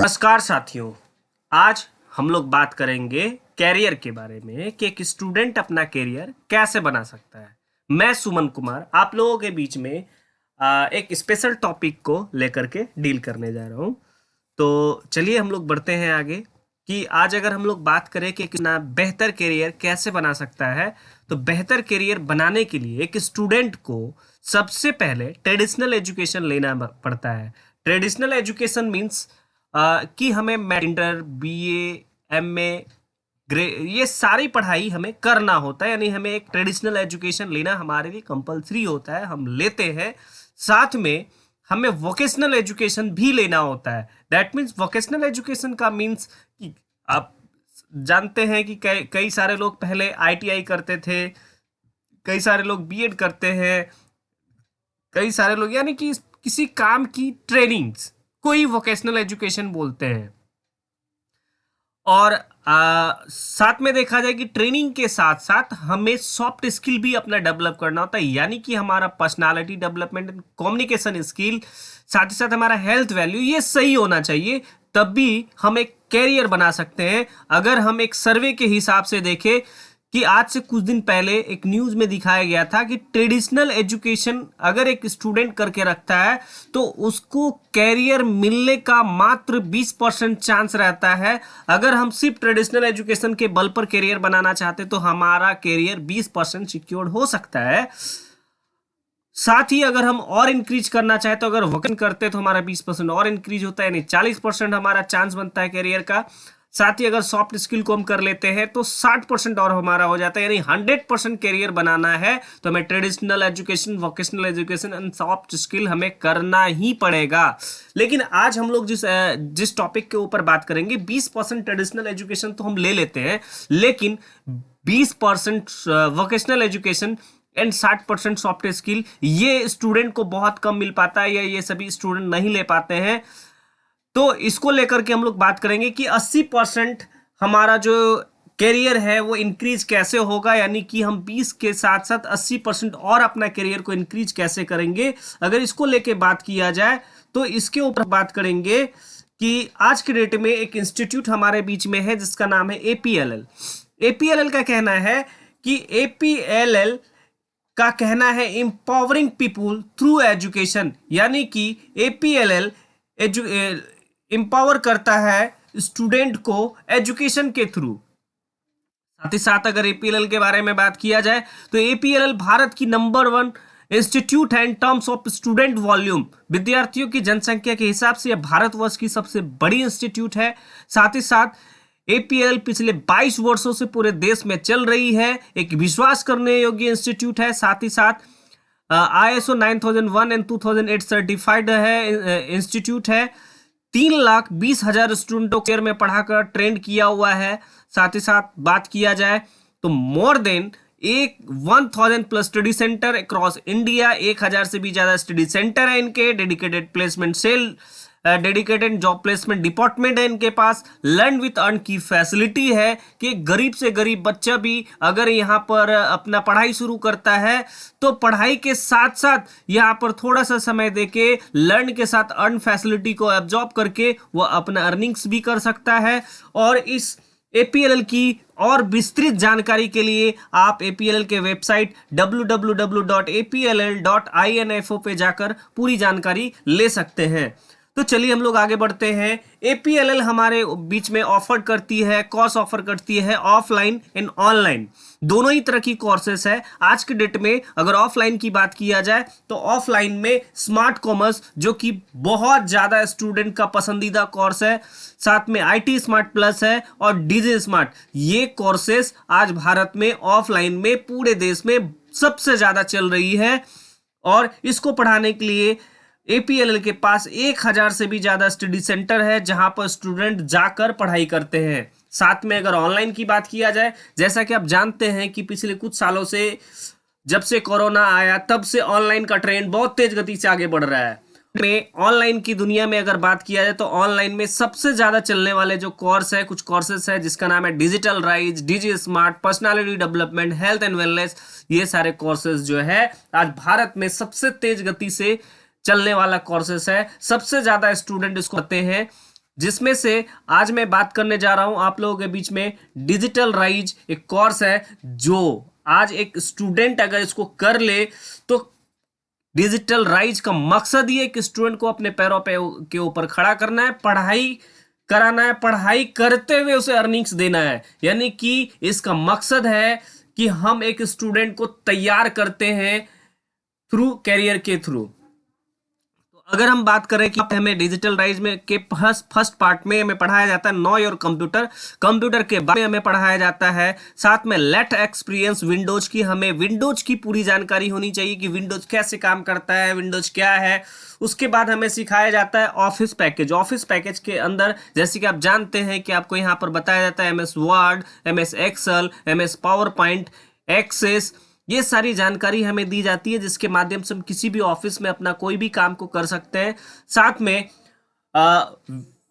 नमस्कार साथियों। आज हम लोग बात करेंगे कैरियर के बारे में कि एक स्टूडेंट अपना कैरियर कैसे बना सकता है। मैं सुमन कुमार आप लोगों के बीच में एक स्पेशल टॉपिक को लेकर के डील करने जा रहा हूँ। तो चलिए हम लोग बढ़ते हैं आगे कि आज अगर हम लोग बात करें कि कितना बेहतर कैरियर कैसे बना सकता है, तो बेहतर कैरियर बनाने के लिए एक स्टूडेंट को सबसे पहले ट्रेडिशनल एजुकेशन लेना पड़ता है। ट्रेडिशनल एजुकेशन मीन्स कि हमें इंटर बीए एमए ग्रे ये सारी पढ़ाई हमें करना होता है, यानी हमें एक ट्रेडिशनल एजुकेशन लेना हमारे लिए कंपलसरी होता है, हम लेते हैं। साथ में हमें वोकेशनल एजुकेशन भी लेना होता है। दैट मीन्स वोकेशनल एजुकेशन का मीन्स कि आप जानते हैं कि कई सारे लोग पहले आईटीआई करते थे, कई सारे लोग बीएड करते हैं, कई सारे लोग यानी कि किसी काम की ट्रेनिंग्स कोई वोकेशनल एजुकेशन बोलते हैं। और साथ में देखा जाए कि ट्रेनिंग के साथ साथ हमें सॉफ्ट स्किल भी अपना डेवलप करना होता है, यानी कि हमारा personality development and communication skill, साथ ही साथ हमारा हेल्थ वैल्यू ये सही होना चाहिए, तब भी हम एक कैरियर बना सकते हैं। अगर हम एक सर्वे के हिसाब से देखें कि आज से कुछ दिन पहले एक न्यूज में दिखाया गया था कि ट्रेडिशनल एजुकेशन अगर एक स्टूडेंट करके रखता है तो उसको कैरियर मिलने का मात्र 20% चांस रहता है। अगर हम सिर्फ ट्रेडिशनल एजुकेशन के बल पर कैरियर बनाना चाहते तो हमारा कैरियर 20% सिक्योर्ड हो सकता है। साथ ही अगर हम और इंक्रीज करना चाहे तो अगर वोकेशन करते तो हमारा 20% और इंक्रीज होता है, यानी 40% हमारा चांस बनता है कैरियर का। साथ ही अगर सॉफ्ट स्किल को हम कर लेते हैं तो 60% और हमारा हो जाता है, यानी 100% कैरियर बनाना है तो हमें traditional education, vocational education and soft skill हमें करना ही पड़ेगा। लेकिन आज हम लोग जिस टॉपिक के ऊपर बात करेंगे, 20% ट्रेडिशनल एजुकेशन तो हम ले लेते हैं, लेकिन 20% vocational education and 60% soft skill ये स्टूडेंट को बहुत कम मिल पाता है, या ये सभी स्टूडेंट नहीं ले पाते हैं। तो इसको लेकर के हम लोग बात करेंगे कि 80% हमारा जो कैरियर है वो इंक्रीज कैसे होगा, यानी कि हम 20 के साथ साथ 80% और अपना कैरियर को इंक्रीज कैसे करेंगे। अगर इसको लेके बात किया जाए तो इसके ऊपर बात करेंगे कि आज के डेट में एक इंस्टीट्यूट हमारे बीच में है जिसका नाम है एपीएलएल। एपीएलएल का कहना है कि एपीएलएल का कहना है एम्पावरिंग पीपुल थ्रू एजुकेशन, यानी कि एपीएलएल एम्पावर करता है स्टूडेंट को एजुकेशन के थ्रू। साथ ही साथ अगर एपीएलएल के बारे में बात किया जाए तो एपीएलएल भारत की नंबर 1 इंस्टीट्यूट है in terms of student volume. विद्यार्थियों की जनसंख्या के हिसाब से यह भारतवर्ष की सबसे बड़ी इंस्टीट्यूट है। साथ ही साथ एपीएलएल पिछले 22 वर्षों से पूरे देश में चल रही है, एक विश्वास करने योग्य इंस्टीट्यूट है। साथ ही साथ ISO 9001 एंड 2008 सर्टिफाइड है इंस्टीट्यूट है। 3,20,000 स्टूडेंटों केयर में पढ़ाकर ट्रेंड किया हुआ है। साथ ही साथ बात किया जाए तो more than 1000 plus study center across India, 1000 से भी ज्यादा स्टडी सेंटर है इनके, dedicated placement cell, dedicated job placement department है इनके पास। लर्न विथ अर्न की फैसिलिटी है कि गरीब से गरीब बच्चा भी अगर यहाँ पर अपना पढ़ाई शुरू करता है तो पढ़ाई के साथ साथ यहाँ पर थोड़ा सा समय देके लर्न के साथ अर्न फैसिलिटी को एब्जॉर्ब करके वो अपना अर्निंग्स भी कर सकता है। और इस एपीएलएल की और विस्तृत जानकारी के लिए आप एपीएलएल के वेबसाइट www.apll.info पे जाकर पूरी जानकारी ले सकते हैं। तो चलिए हम लोग आगे बढ़ते हैं। एपीएलएल हमारे बीच में ऑफर करती है, कोर्स ऑफर करती है ऑफलाइन एंड ऑनलाइन, दोनों ही तरह की कोर्सेस है। आज के डेट में अगर ऑफलाइन की बात किया जाए तो ऑफलाइन में स्मार्ट कॉमर्स, जो कि बहुत ज्यादा स्टूडेंट का पसंदीदा कोर्स है, साथ में आईटी स्मार्ट प्लस है और डीजे स्मार्ट, ये कोर्सेस आज भारत में ऑफलाइन में पूरे देश में सबसे ज्यादा चल रही है। और इसको पढ़ाने के लिए एपीएलएल के पास 1000 से भी ज्यादा स्टडी सेंटर है जहां पर स्टूडेंट जाकर पढ़ाई करते हैं। साथ में अगर ऑनलाइन की बात किया जाए, जैसा कि आप जानते हैं कि पिछले कुछ सालों से जब से कोरोना आया तब से ऑनलाइन का ट्रेंड बहुत तेज गति से आगे बढ़ रहा है। में ऑनलाइन की दुनिया में अगर बात किया जाए तो ऑनलाइन में सबसे ज्यादा चलने वाले जो कोर्स है, कुछ कोर्सेस है जिसका नाम है digital rise, DG smart, personality development, health and wellness. ये सारे कोर्सेस जो है आज भारत में सबसे तेज गति से चलने वाला कोर्सेस है, सबसे ज्यादा स्टूडेंट इसको करते हैं। जिसमें से आज मैं बात करने जा रहा हूं आप लोगों के बीच में डिजिटल राइज, एक कोर्स है जो आज एक स्टूडेंट अगर इसको कर ले तो डिजिटल राइज का मकसद ही है कि स्टूडेंट को अपने पैरों पे के ऊपर खड़ा करना है, पढ़ाई कराना है, पढ़ाई करते हुए उसे अर्निंग्स देना है। यानी कि इसका मकसद है कि हम एक स्टूडेंट को तैयार करते हैं थ्रू कैरियर के थ्रू। तो अगर हम बात करें कि हमें डिजिटल राइज में के फर्स्ट पार्ट में हमें पढ़ाया जाता है नो योर कंप्यूटर, कंप्यूटर के बारे में हमें पढ़ाया जाता है, साथ में लेट एक्सपीरियंस विंडोज की, हमें विंडोज की पूरी जानकारी होनी चाहिए कि विंडोज कैसे काम करता है, विंडोज क्या है। उसके बाद हमें सिखाया जाता है ऑफिस पैकेज। ऑफिस पैकेज के अंदर जैसे कि आप जानते हैं कि आपको यहाँ पर बताया जाता है MS Word, MS Excel, MS PowerPoint, access, ये सारी जानकारी हमें दी जाती है जिसके माध्यम से हम किसी भी ऑफिस में अपना कोई भी काम को कर सकते हैं। साथ में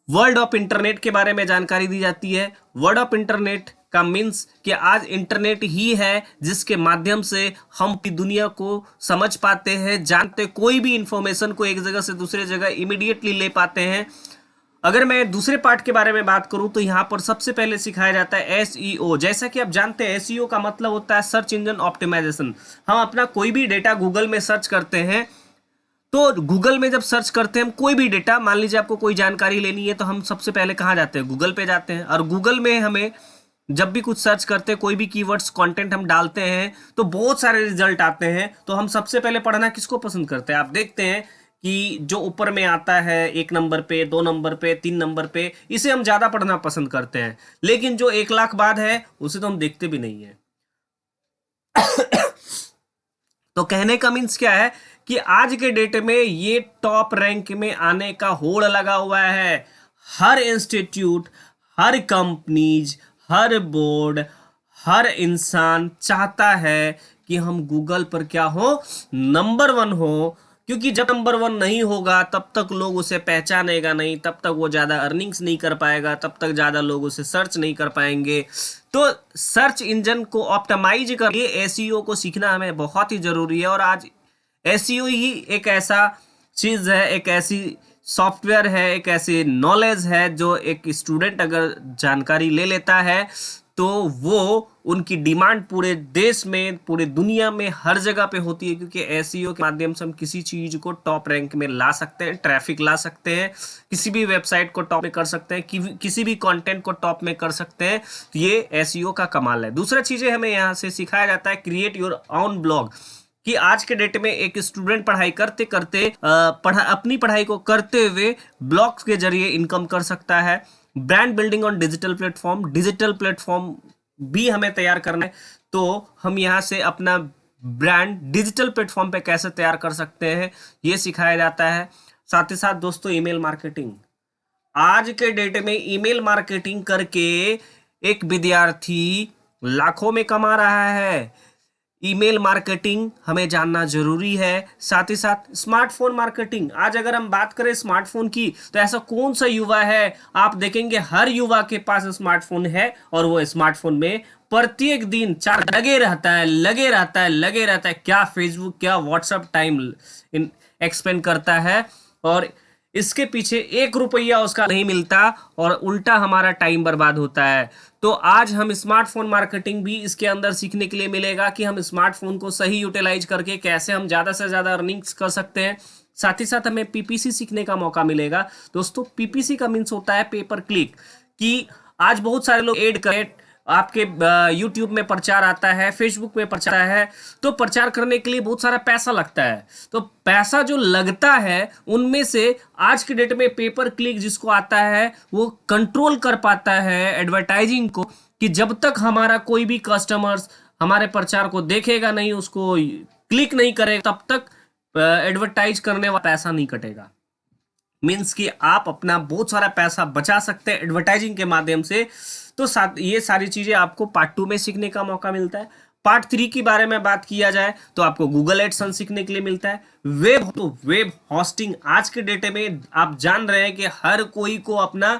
वर्ल्ड ऑफ इंटरनेट के बारे में जानकारी दी जाती है। वर्ल्ड ऑफ इंटरनेट का मीन्स कि आज इंटरनेट ही है जिसके माध्यम से हम पूरी दुनिया को समझ पाते हैं, जानते, कोई भी इंफॉर्मेशन को एक जगह से दूसरे जगह इमीडिएटली ले पाते हैं। अगर मैं दूसरे पार्ट के बारे में बात करूं तो यहां पर सबसे पहले सिखाया जाता है एसईओ। जैसा कि आप जानते हैं एसईओ का मतलब होता है सर्च इंजन ऑप्टिमाइजेशन। हम अपना कोई भी डेटा गूगल में सर्च करते हैं तो गूगल में जब सर्च करते हैं हम कोई भी डेटा, मान लीजिए आपको कोई जानकारी लेनी है तो हम सबसे पहले कहाँ जाते हैं, गूगल पे जाते हैं। और गूगल में हमें जब भी कुछ सर्च करते हैं, कोई भी कीवर्ड्स कंटेंट हम डालते हैं तो बहुत सारे रिजल्ट आते हैं। तो हम सबसे पहले पढ़ना किसको पसंद करते हैं? आप देखते हैं कि जो ऊपर में आता है 1 नंबर पे, 2 नंबर पे, 3 नंबर पे, इसे हम ज्यादा पढ़ना पसंद करते हैं। लेकिन जो 1 लाख बाद है उसे तो हम देखते भी नहीं है। तो कहने का मीन्स क्या है कि आज के डेट में ये टॉप रैंक में आने का होड़ लगा हुआ है। हर इंस्टीट्यूट, हर कंपनीज, हर बोर्ड, हर इंसान चाहता है कि हम गूगल पर क्या हो, नंबर 1 हो। क्योंकि जब नंबर 1 नहीं होगा तब तक लोग उसे पहचानेगा नहीं, तब तक वो ज्यादा अर्निंग्स नहीं कर पाएगा, तब तक ज्यादा लोग उसे सर्च नहीं कर पाएंगे। तो सर्च इंजन को ऑप्टिमाइज कर लिए एसईओ को सीखना हमें बहुत ही जरूरी है। और आज एसईओ ही एक ऐसा चीज है, एक ऐसी सॉफ्टवेयर है, एक ऐसी नॉलेज है जो एक स्टूडेंट अगर जानकारी ले लेता है तो वो उनकी डिमांड पूरे देश में, पूरे दुनिया में, हर जगह पे होती है। क्योंकि एसईओ के माध्यम से हम किसी चीज को टॉप रैंक में ला सकते हैं, ट्रैफिक ला सकते हैं, किसी भी वेबसाइट को टॉप में कर सकते हैं, किसी भी कंटेंट को टॉप में कर सकते हैं। तो ये एसईओ का कमाल है। दूसरा चीजें हमें यहाँ से सिखाया जाता है क्रिएट योर ओन ब्लॉग। कि आज के डेट में एक स्टूडेंट पढ़ाई करते करते अपनी पढ़ाई को करते हुए ब्लॉग्स के जरिए इनकम कर सकता है। Brand building on digital platform, digital platform भी हमें तैयार करना है। तो हम यहाँ से अपना ब्रांड डिजिटल प्लेटफॉर्म पे कैसे तैयार कर सकते हैं ये सिखाया जाता है। साथ ही साथ दोस्तों ईमेल मार्केटिंग, आज के डेट में ईमेल मार्केटिंग करके एक विद्यार्थी लाखों में कमा रहा है। ईमेल मार्केटिंग हमें जानना जरूरी है। साथ ही साथ स्मार्टफोन मार्केटिंग, आज अगर हम बात करें स्मार्टफोन की तो ऐसा कौन सा युवा है, आप देखेंगे हर युवा के पास स्मार्टफोन है और वो स्मार्टफोन में प्रत्येक दिन लगे रहता है, लगे रहता है, लगे रहता है। क्या फेसबुक, क्या व्हाट्सएप टाइम एक्सपेंड करता है और इसके पीछे 1 रुपया उसका नहीं मिलता और उल्टा हमारा टाइम बर्बाद होता है। तो आज हम स्मार्टफोन मार्केटिंग भी इसके अंदर सीखने के लिए मिलेगा कि हम स्मार्टफोन को सही यूटिलाइज करके कैसे हम ज्यादा से ज्यादा अर्निंग्स कर सकते हैं। साथ ही साथ हमें पीपीसी सीखने का मौका मिलेगा। दोस्तों पीपीसी का मीन्स होता है पेपर क्लिक, कि आज बहुत सारे लोग एड करें, आपके यूट्यूब में प्रचार आता है, फेसबुक में प्रचार आता है, तो प्रचार करने के लिए बहुत सारा पैसा लगता है। तो पैसा जो लगता है उनमें से आज के डेट में पेपर क्लिक जिसको आता है वो कंट्रोल कर पाता है एडवर्टाइजिंग को, कि जब तक हमारा कोई भी कस्टमर्स हमारे प्रचार को देखेगा नहीं, उसको क्लिक नहीं करेगा, तब तक एडवर्टाइज करने वाला पैसा नहीं कटेगा। मीन्स कि आप अपना बहुत सारा पैसा बचा सकते हैं एडवर्टाइजिंग के माध्यम से। तो ये सारी चीजें आपको पार्ट 2 में सीखने का मौका मिलता है। पार्ट 3 के बारे में बात किया जाए तो आपको गूगल एडसन सीखने के लिए मिलता है। वेब होस्टिंग, आज के डेटे में आप जान रहे हैं कि हर कोई को अपना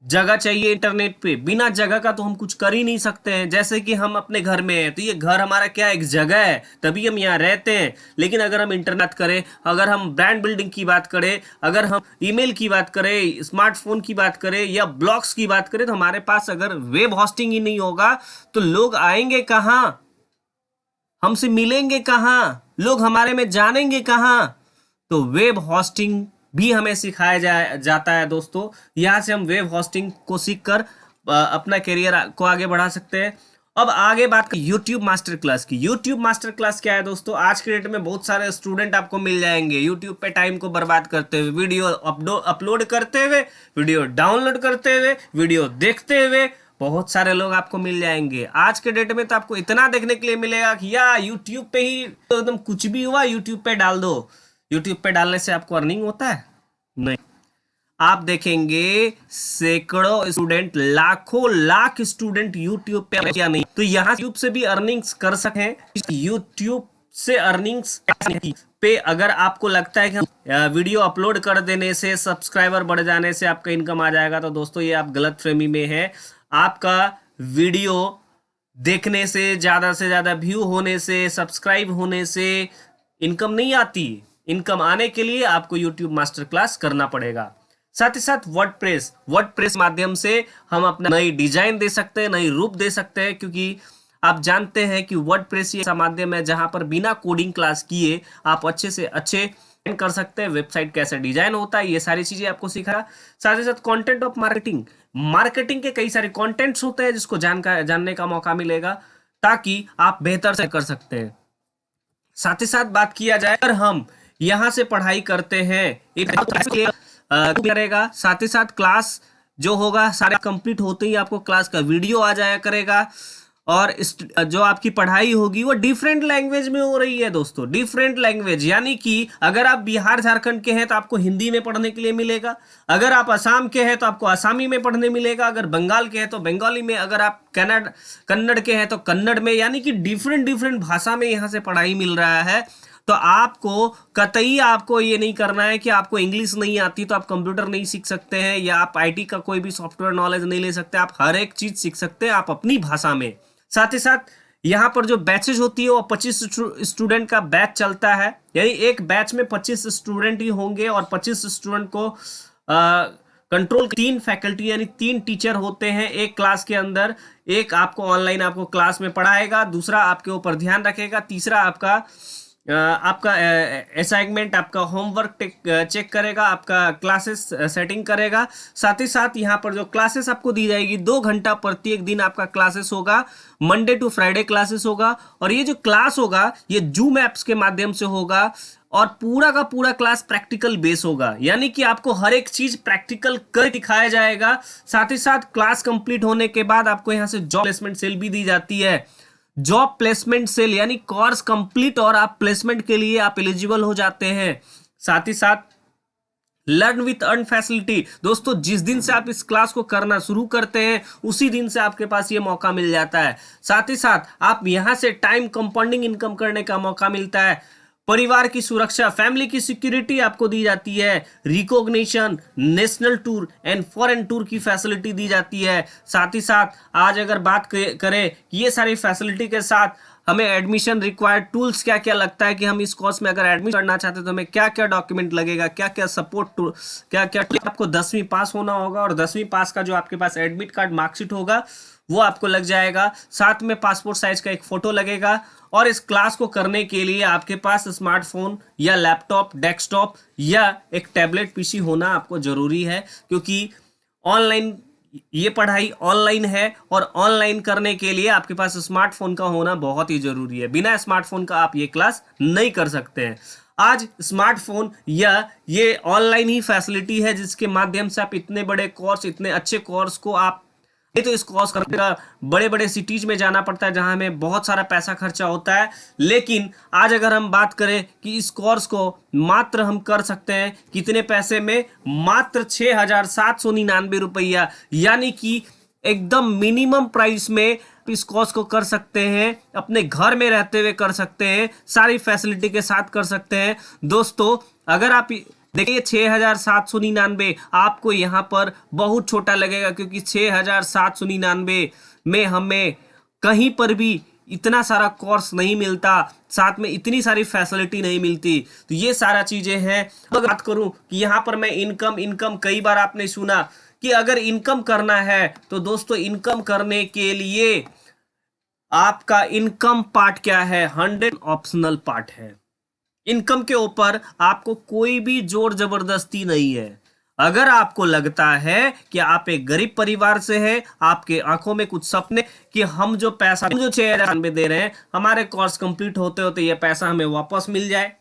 जगह चाहिए इंटरनेट पे, बिना जगह का तो हम कुछ कर ही नहीं सकते हैं। जैसे कि हम अपने घर में हैं तो ये घर हमारा क्या एक जगह है, तभी हम यहाँ रहते हैं। लेकिन अगर हम इंटरनेट करें, अगर हम ब्रांड बिल्डिंग की बात करें, अगर हम ईमेल की बात करें, स्मार्टफोन की बात करें या ब्लॉग्स की बात करें, तो हमारे पास अगर वेब होस्टिंग ही नहीं होगा तो लोग आएंगे कहाँ, हमसे मिलेंगे कहाँ, लोग हमारे में जानेंगे कहाँ। तो वेब होस्टिंग भी हमें सिखाया जाता है दोस्तों। यहाँ से हम वेब होस्टिंग को सीखकर अपना करियर को आगे बढ़ा सकते हैं। अब आगे बात करें यूट्यूब मास्टर क्लास की। यूट्यूब मास्टर क्लास क्या है दोस्तों? आज के डेट में बहुत सारे स्टूडेंट आपको मिल जाएंगे यूट्यूब पे टाइम को बर्बाद करते हुए, वीडियो अपलोड करते हुए, वीडियो डाउनलोड करते हुए, वीडियो देखते हुए बहुत सारे लोग आपको मिल जाएंगे। आज के डेट में तो आपको इतना देखने के लिए मिलेगा कि या यूट्यूब पे ही तो एकदम कुछ भी हुआ यूट्यूब पे डाल दो। यूट्यूब पे डालने से आपको अर्निंग होता है? नहीं। आप देखेंगे सैकड़ों स्टूडेंट, लाखों लाख स्टूडेंट यूट्यूब पे या नहीं, तो यहाँ यूट्यूब से भी अर्निंग्स कर सकें। यूट्यूब से अर्निंग्स पे अगर आपको लगता है कि वीडियो अपलोड कर देने से, सब्सक्राइबर बढ़ जाने से आपका इनकम आ जाएगा, तो दोस्तों ये आप गलत फहमी में है। आपका वीडियो देखने से ज्यादा व्यू होने से, सब्सक्राइब होने से इनकम नहीं आती। इनकम आने के लिए आपको यूट्यूब मास्टर क्लास करना पड़ेगा। साथ ही साथ वर्डप्रेस माध्यम से हम अपना नई डिजाइन दे सकते हैं, नई रूप दे सकते हैं, क्योंकि आप जानते हैं कि वर्डप्रेस ऐसा माध्यम है जहां पर बिना कोडिंग क्लास किए आप अच्छे से अच्छे कर सकते हैं। वेबसाइट कैसे डिजाइन होता है, ये सारी चीजें आपको सिखा। साथ ही साथ कंटेंट ऑफ मार्केटिंग के कई सारे कंटेंट्स होते हैं जिसको जानने का मौका मिलेगा, ताकि आप बेहतर से कर सकते हैं। साथ ही साथ बात किया जाए, अगर हम यहाँ से पढ़ाई करते हैं एक करेगा, साथ ही साथ क्लास जो होगा सारे कंप्लीट होते ही आपको क्लास का वीडियो आ जाया करेगा, और जो आपकी पढ़ाई होगी वो डिफरेंट लैंग्वेज में हो रही है दोस्तों। डिफरेंट लैंग्वेज यानी कि अगर आप बिहार झारखंड के हैं तो आपको हिंदी में पढ़ने के लिए मिलेगा, अगर आप असम के हैं तो आपको आसामी में पढ़ने मिलेगा, अगर बंगाल के हैं तो बंगाली में, अगर आप कन्नड़ के हैं तो कन्नड़ में, यानी कि डिफरेंट भाषा में यहाँ से पढ़ाई मिल रहा है। तो आपको कतई आपको ये नहीं करना है कि आपको इंग्लिश नहीं आती तो आप कंप्यूटर नहीं सीख सकते हैं, या आप आईटी का कोई भी सॉफ्टवेयर नॉलेज नहीं ले सकते। आप हर एक चीज सीख सकते हैं आप अपनी भाषा में। साथ ही साथ यहाँ पर जो बैचेज होती है वो 25 स्टूडेंट का बैच चलता है, यानी एक बैच में 25 स्टूडेंट ही होंगे, और 25 स्टूडेंट को कंट्रोल 3 फैकल्टी यानी 3 टीचर होते हैं एक क्लास के अंदर। एक आपको ऑनलाइन आपको क्लास में पढ़ाएगा, दूसरा आपके ऊपर ध्यान रखेगा, तीसरा आपका असाइनमेंट, आपका होमवर्क चेक करेगा, आपका क्लासेस सेटिंग करेगा। साथ ही साथ यहाँ पर जो क्लासेस आपको दी जाएगी 2 घंटा प्रत्येक दिन आपका क्लासेस होगा, मंडे टू फ्राइडे क्लासेस होगा। और ये जो क्लास होगा ये जूम ऐप्स के माध्यम से होगा, और पूरा का पूरा क्लास प्रैक्टिकल बेस होगा, यानी कि आपको हर एक चीज प्रैक्टिकल कर दिखाया जाएगा। साथ ही साथ क्लास कंप्लीट होने के बाद आपको यहाँ से जॉब प्लेसमेंट सेल भी दी जाती है। जॉब प्लेसमेंट सेल यानी कोर्स कंप्लीट और आप प्लेसमेंट के लिए आप एलिजिबल हो जाते हैं। साथ ही साथ लर्न विथ अर्न फैसिलिटी, दोस्तों जिस दिन से आप इस क्लास को करना शुरू करते हैं उसी दिन से आपके पास ये मौका मिल जाता है। साथ ही साथ आप यहां से टाइम कंपाउंडिंग इनकम करने का मौका मिलता है। परिवार की सुरक्षा, फैमिली की सिक्योरिटी आपको दी जाती है। Recognition, national tour and foreign tour की फैसिलिटी दी जाती है। साथ ही साथ आज अगर बात करें ये सारी फैसिलिटी के साथ हमें एडमिशन रिक्वायर्ड टूल्स क्या क्या लगता है, कि हम इस कोर्स में अगर एडमिशन करना चाहते हैं तो हमें क्या क्या डॉक्यूमेंट लगेगा, क्या क्या सपोर्ट टूल, क्या क्या आपको 10वीं पास होना होगा, और 10वीं पास का जो आपके पास एडमिट कार्ड मार्कशीट होगा वो आपको लग जाएगा। साथ में पासपोर्ट साइज का एक फोटो लगेगा। और इस क्लास को करने के लिए आपके पास स्मार्टफोन या लैपटॉप, डेस्कटॉप या एक टैबलेट पीसी होना आपको जरूरी है, क्योंकि ऑनलाइन ये पढ़ाई ऑनलाइन है, और ऑनलाइन करने के लिए आपके पास स्मार्टफोन का होना बहुत ही जरूरी है। बिना स्मार्टफोन का आप ये क्लास नहीं कर सकते हैं। आज स्मार्टफोन या ये ऑनलाइन ही फैसिलिटी है जिसके माध्यम से आप इतने बड़े कोर्स, इतने अच्छे कोर्स को आप, तो इस कोर्स करने का बड़े बड़े सिटीज में जाना पड़ता है जहां हमें बहुत सारा पैसा खर्चा होता है। लेकिन आज अगर हम बात करें कि इस कोर्स को मात्र हम कर सकते हैं कितने पैसे में, मात्र 6,799 रुपया, यानी कि एकदम मिनिमम प्राइस में इस कोर्स को कर सकते हैं। अपने घर में रहते हुए कर सकते हैं, सारी फैसिलिटी के साथ कर सकते हैं। दोस्तों अगर आप देखिए 6,799 आपको यहाँ पर बहुत छोटा लगेगा, क्योंकि 6,799 में हमें कहीं पर भी इतना सारा कोर्स नहीं मिलता, साथ में इतनी सारी फैसिलिटी नहीं मिलती। तो ये सारा चीजें हैं। अगर बात करूं कि यहाँ पर मैं इनकम कई बार आपने सुना कि अगर इनकम करना है तो दोस्तों इनकम करने के लिए आपका इनकम पार्ट क्या है, 100 ऑप्शनल पार्ट है। इनकम के ऊपर आपको कोई भी जोर जबरदस्ती नहीं है। अगर आपको लगता है कि आप एक गरीब परिवार से हैं, आपके आंखों में कुछ सपने कि हम जो 6,000 दे रहे हैं, हमारे कोर्स कंप्लीट होते होते ये पैसा हमें वापस मिल जाए,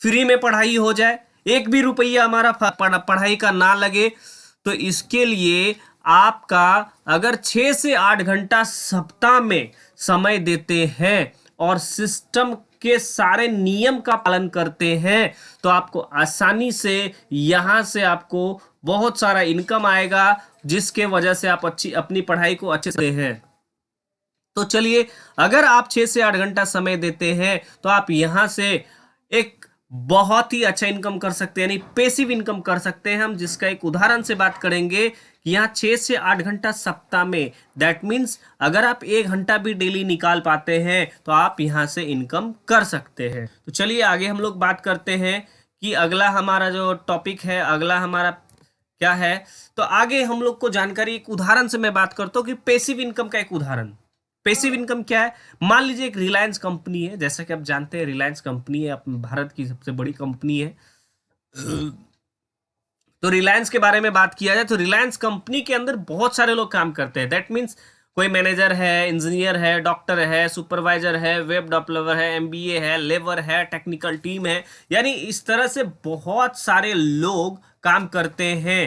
फ्री में पढ़ाई हो जाए, एक भी रुपया हमारा पढ़ाई का ना लगे, तो इसके लिए आपका अगर 6 से 8 घंटा सप्ताह में समय देते हैं और सिस्टम के सारे नियम का पालन करते हैं, तो आपको आसानी से यहां से आपको बहुत सारा इनकम आएगा, जिसके वजह से आप अपनी पढ़ाई को अच्छे से हैं। तो चलिए, अगर आप 6 से 8 घंटा समय देते हैं तो आप यहां से एक बहुत ही अच्छा इनकम कर सकते हैं, यानी पैसिव इनकम कर सकते हैं हम, जिसका एक उदाहरण से बात करेंगे कि यहाँ 6 से 8 घंटा सप्ताह में, दैट मीन्स अगर आप 1 घंटा भी डेली निकाल पाते हैं तो आप यहाँ से इनकम कर सकते हैं। तो चलिए आगे हम लोग बात करते हैं कि अगला हमारा जो टॉपिक है, अगला हमारा क्या है। तो आगे हम लोग को जानकारी एक उदाहरण से मैं बात करता हूँ कि पैसिव इनकम का एक उदाहरण। पैसिव इनकम क्या है, मान लीजिए एक रिलायंस कंपनी है, जैसा कि आप जानते हैं रिलायंस कंपनी है भारत की सबसे बड़ी कंपनी है। तो रिलायंस के बारे में बात किया जाए तो रिलायंस कंपनी के अंदर बहुत सारे लोग काम करते हैं। दैट मीन्स कोई मैनेजर है, इंजीनियर है, डॉक्टर है, सुपरवाइजर है, वेब डेवलपर है, एमबीए है, लेबर है, टेक्निकल टीम है, यानी इस तरह से बहुत सारे लोग काम करते हैं।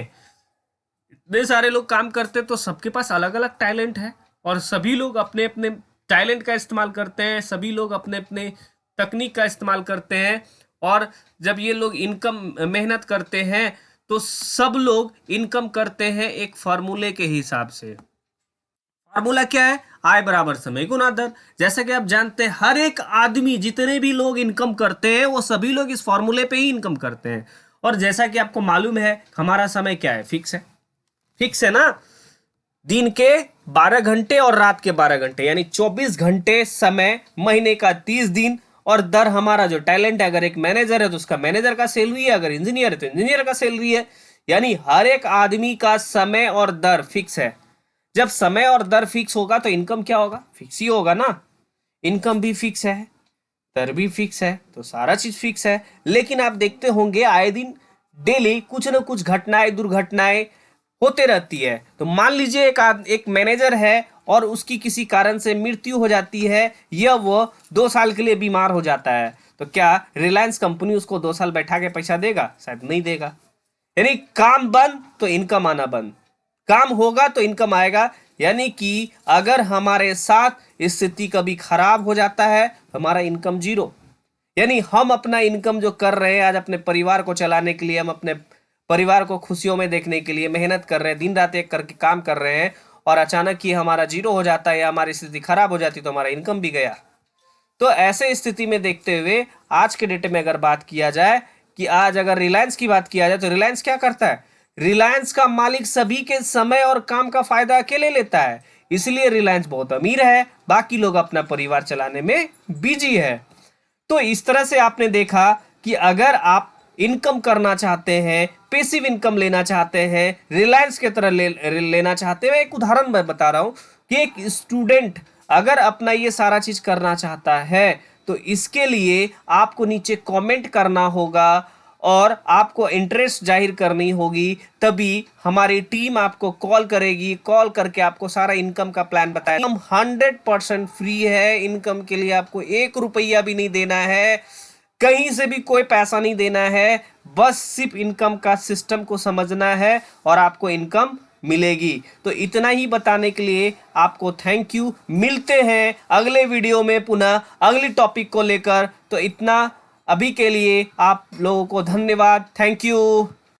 इतने सारे लोग काम करते हैं तो सबके पास अलग अलग टैलेंट है और सभी लोग अपने अपने टैलेंट का इस्तेमाल करते हैं, सभी लोग अपने अपने तकनीक का इस्तेमाल करते हैं। और जब ये लोग इनकम मेहनत करते हैं तो सब लोग इनकम करते हैं एक फार्मूले के हिसाब से। फार्मूला क्या है, आय बराबर समय गुना दर। जैसा कि आप जानते हैं हर एक आदमी, जितने भी लोग इनकम करते हैं वो सभी लोग इस फार्मूले पे ही इनकम करते हैं। और जैसा कि आपको मालूम है हमारा समय क्या है, फिक्स है ना, दिन के 12 घंटे और रात के 12 घंटे, यानी 24 घंटे समय, महीने का 30 दिन। और दर हमारा जो टैलेंट है, अगर एक मैनेजर है तो उसका मैनेजर का सैलरी है, अगर इंजीनियर है तो इंजीनियर का सैलरी है, यानी हर एक आदमी का समय और दर फिक्स है। जब समय और दर फिक्स होगा तो इनकम क्या होगा, फिक्स ही होगा ना। इनकम भी फिक्स है, दर भी फिक्स है, तो सारा चीज फिक्स है। लेकिन आप देखते होंगे आए दिन डेली कुछ ना कुछ घटनाएं, दुर्घटनाएं होते रहती है। तो मान लीजिए एक मैनेजर है और उसकी किसी कारण से मृत्यु हो जाती है या वो 2 साल के लिए बीमार हो जाता है, तो क्या रिलायंस कंपनी उसको 2 साल बैठा के पैसा देगा, शायद नहीं देगा। यानी काम बंद तो इनकम आना बंद, काम होगा तो इनकम आएगा। यानी कि अगर हमारे साथ स्थिति कभी खराब हो जाता है तो हमारा इनकम जीरो। यानी हम अपना इनकम जो कर रहे हैं आज अपने परिवार को चलाने के लिए, हम अपने परिवार को खुशियों में देखने के लिए मेहनत कर रहे हैं, दिन रात एक करके काम कर रहे हैं, और अचानक ही हमारा जीरो हो जाता है या हमारी स्थिति खराब हो जाती तो हमारा इनकम भी गया। तो ऐसे स्थिति में देखते हुए आज के डेट में अगर बात किया जाए कि आज अगर रिलायंस की बात किया जाए तो रिलायंस क्या करता है, रिलायंस का मालिक सभी के समय और काम का फायदा अकेले लेता है, इसलिए रिलायंस बहुत अमीर है, बाकी लोग अपना परिवार चलाने में बिजी है। तो इस तरह से आपने देखा कि अगर आप इनकम करना चाहते हैं, पैसिव इनकम लेना चाहते हैं, रिलायंस के तरह लेना चाहते हैं, एक उदाहरण मैं बता रहा हूं कि एक स्टूडेंट अगर अपना ये सारा चीज करना चाहता है तो इसके लिए आपको नीचे कमेंट करना होगा और आपको इंटरेस्ट जाहिर करनी होगी, तभी हमारी टीम आपको कॉल करेगी, कॉल करके आपको सारा इनकम का प्लान बताएगा। हम 100% फ्री है, इनकम के लिए आपको 1 रुपया भी नहीं देना है, कहीं से भी कोई पैसा नहीं देना है, बस सिर्फ इनकम का सिस्टम को समझना है और आपको इनकम मिलेगी। तो इतना ही बताने के लिए आपको थैंक यू। मिलते हैं अगले वीडियो में पुनः अगली टॉपिक को लेकर। तो इतना अभी के लिए आप लोगों को धन्यवाद, थैंक यू।